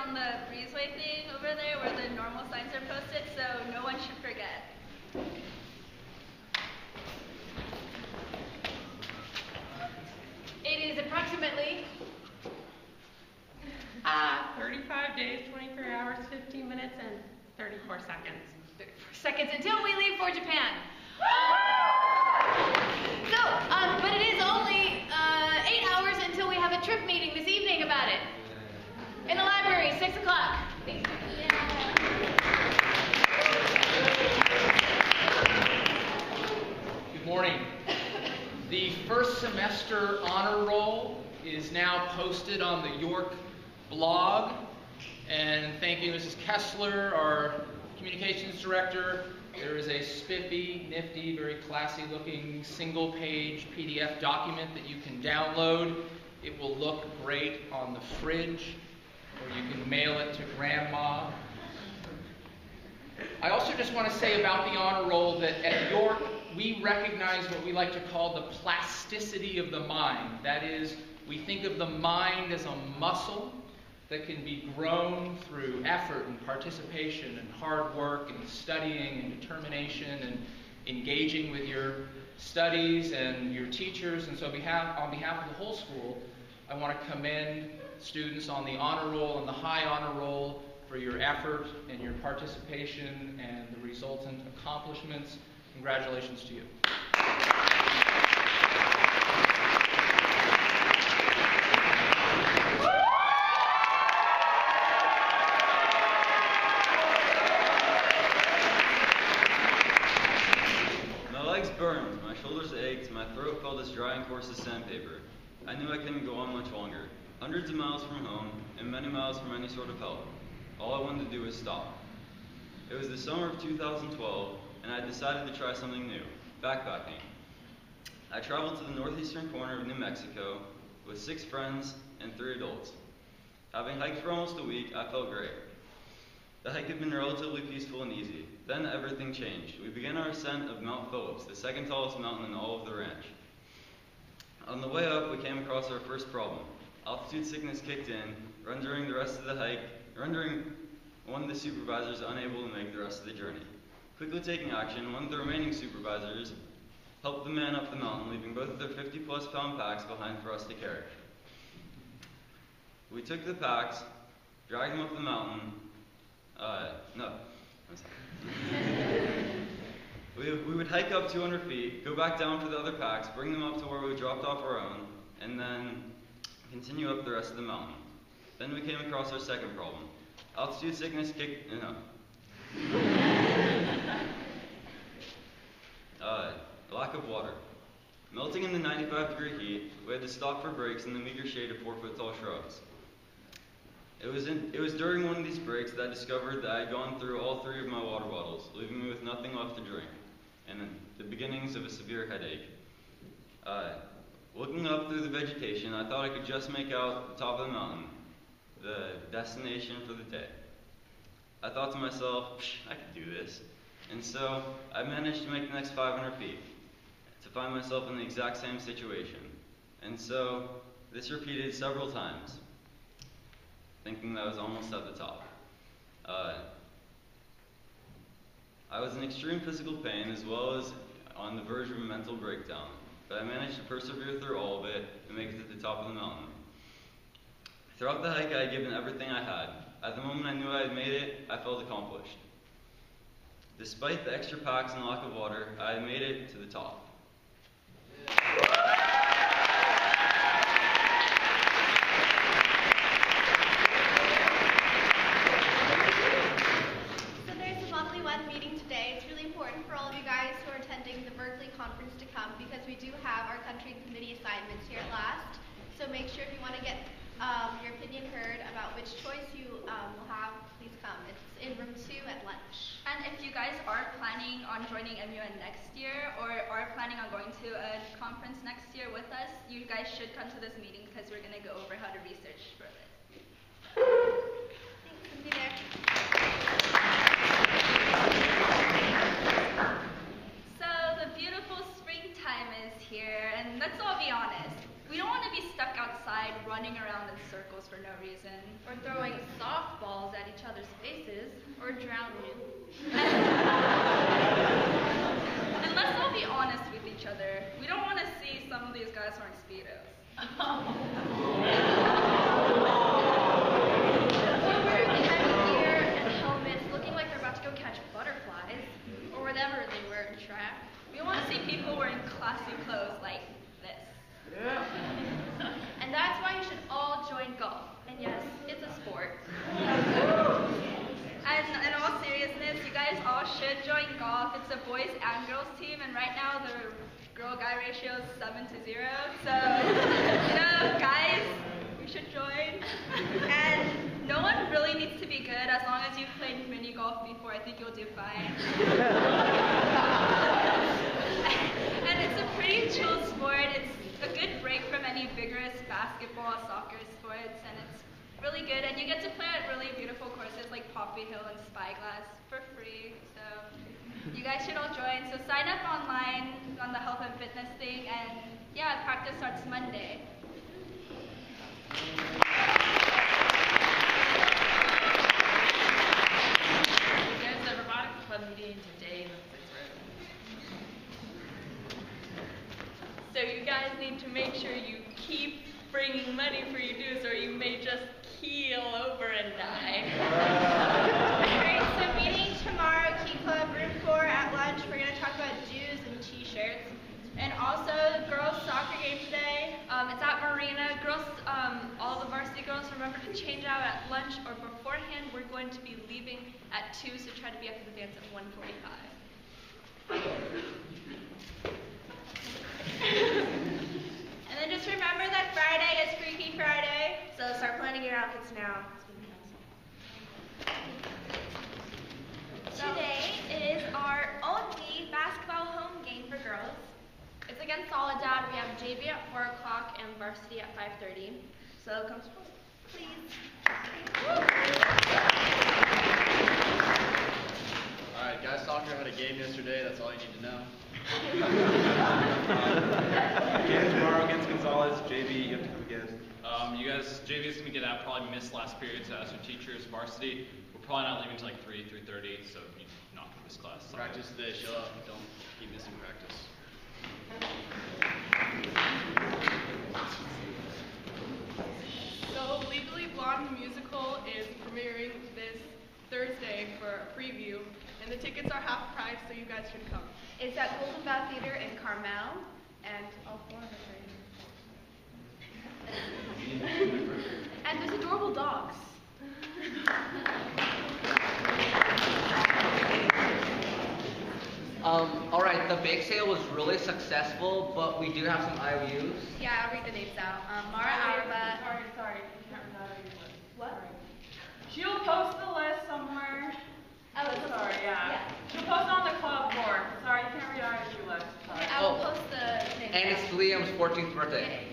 on the breezeway thing over there where the normal signs are posted, so no one should forget. It is approximately 35 days, 23 hours, 15 minutes, and 34 seconds. 34 seconds until we leave for Japan. But it is only 8 hours until we have a trip meeting this evening about it. In the library, 6 o'clock. Good morning. The first semester honor roll is now posted on the York blog. And thank you, Mrs. Kessler, our communications director. There is a spiffy, nifty, very classy-looking single-page PDF document that you can download. It will look great on the fridge, or you can mail it to Grandma. I also just want to say about the honor roll that at York, we recognize what we like to call the plasticity of the mind. That is, we think of the mind as a muscle that can be grown through effort and participation and hard work and studying and determination and engaging with your studies and your teachers. And so on behalf of the whole school, I want to commend students on the honor roll and the high honor roll for your effort and your participation and the resultant accomplishments. Congratulations to you. My legs burned, my shoulders ached, my throat felt as dry and coarse as sandpaper. I knew I couldn't go on much longer. Hundreds of miles from home, and many miles from any sort of help. All I wanted to do was stop. It was the summer of 2012, and I decided to try something new, backpacking. I traveled to the northeastern corner of New Mexico with 6 friends and 3 adults. Having hiked for almost a week, I felt great. The hike had been relatively peaceful and easy. Then everything changed. We began our ascent of Mount Phillips, the second tallest mountain in all of the ranch. On the way up, we came across our first problem. Altitude sickness kicked in, rendering the rest of the hike, rendering one of the supervisors unable to make the rest of the journey. Quickly taking action, one of the remaining supervisors helped the man up the mountain, leaving both of their 50-plus pound packs behind for us to carry. We took the packs, dragged them up the mountain. We would hike up 200 feet, go back down for the other packs, bring them up to where we dropped off our own, and then continue up the rest of the mountain. Then we came across our second problem. Altitude sickness kicked, lack of water. Melting in the 95-degree heat, we had to stop for breaks in the meager shade of 4-foot-tall shrubs. It was during one of these breaks that I discovered that I had gone through all 3 of my water bottles, leaving me with nothing left to drink, and the beginnings of a severe headache. Looking up through the vegetation, I thought I could just make out the top of the mountain, the destination for the day. I thought to myself, I could do this. And so I managed to make the next 500 feet to find myself in the exact same situation. And so this repeated several times, thinking that I was almost at the top. I was in extreme physical pain as well as on the verge of a mental breakdown, but I managed to persevere through all of it and make it to the top of the mountain. Throughout the hike, I had given everything I had. At the moment I knew I had made it, I felt accomplished. Despite the extra packs and lack of water, I had made it to the top. So there's a monthly web meeting today. It's really important for all of you guys who are attending the Berkeley conference to come because we do have our country and committee assignments here at last. So make sure if you want to get your opinion heard about which choice you will have, please come. It's in room 2 at lunch. And if you guys are planning on joining MUN next year or are planning on going to a conference next year with us, you guys should come to this meeting because we're going to go over how to research for this. Thanks, Cindy there. So the beautiful springtime is here, and let's all be honest. We don't want to be stuck outside running around in circles for no reason. Or throwing softballs or drown you. And let's all be honest with each other. We don't want to see some of these guys wearing Speedos. Or wearing heavy gear and helmets, looking like they're about to go catch butterflies, or whatever they wear in track. We want to see people wearing classy clothes like this. And that's why you should all join golf. And yes, it's a sport. And in all seriousness, you guys all should join golf. It's a boys and girls team, and right now the girl-guy ratio is 7-0. So, guys, you should join. And no one really needs to be good. As long as you've played mini golf before, I think you'll do fine. And it's a pretty chill sport. It's a good break from any vigorous basketball, soccer sports, and it's really good. And you get to play at really beautiful courses like Poppy Hill and Spyglass for free. So you guys should all join. So sign up online on the health and fitness thing, and yeah, practice starts Monday. There's a robotics club meeting today in the fifth room. So you guys need to make sure you keep bringing money for your dues, or you may just keel over and die. Alright, so meeting tomorrow, Key Club, room 4 at lunch. We're going to talk about dues and t-shirts. And also, the girls' soccer game today. It's at Marina. Girls, all the varsity girls, remember to change out at lunch or beforehand. We're going to be leaving at 2, so try to be up to the dance at 1:45. And then just remember that Friday is Freaky Friday. So start planning your outfits now. Today is our only basketball home game for girls. It's against Soledad. We have JV at 4 o'clock and varsity at 5:30. So come support, please. Alright, guys, soccer had a game yesterday. That's all you need to know. Again tomorrow against Gonzalez. JV, you have to come again. You guys, JV is going to get out, probably miss last period to ask your teachers. Varsity, we're probably not leaving until like 3:30, so you not going to miss class. Sorry. Practice today. Show up. Don't keep missing practice. So Legally Blonde the musical is premiering this Thursday for a preview, and the tickets are half price, so you guys should come. It's at Golden Bough Theater in Carmel, and all 4 of us are here. And there's adorable dogs. All right, the bake sale was really successful, but we do have some IOUs. Yeah, I'll read the names out. Mara Auerbach. Sorry. You can't read out your list. What? She'll post the list somewhere. Oh, Sorry, yeah. She'll post it on the club board. Sorry, you can't read out your list. Sorry. I will post the names And out. it's Liam's 14th birthday.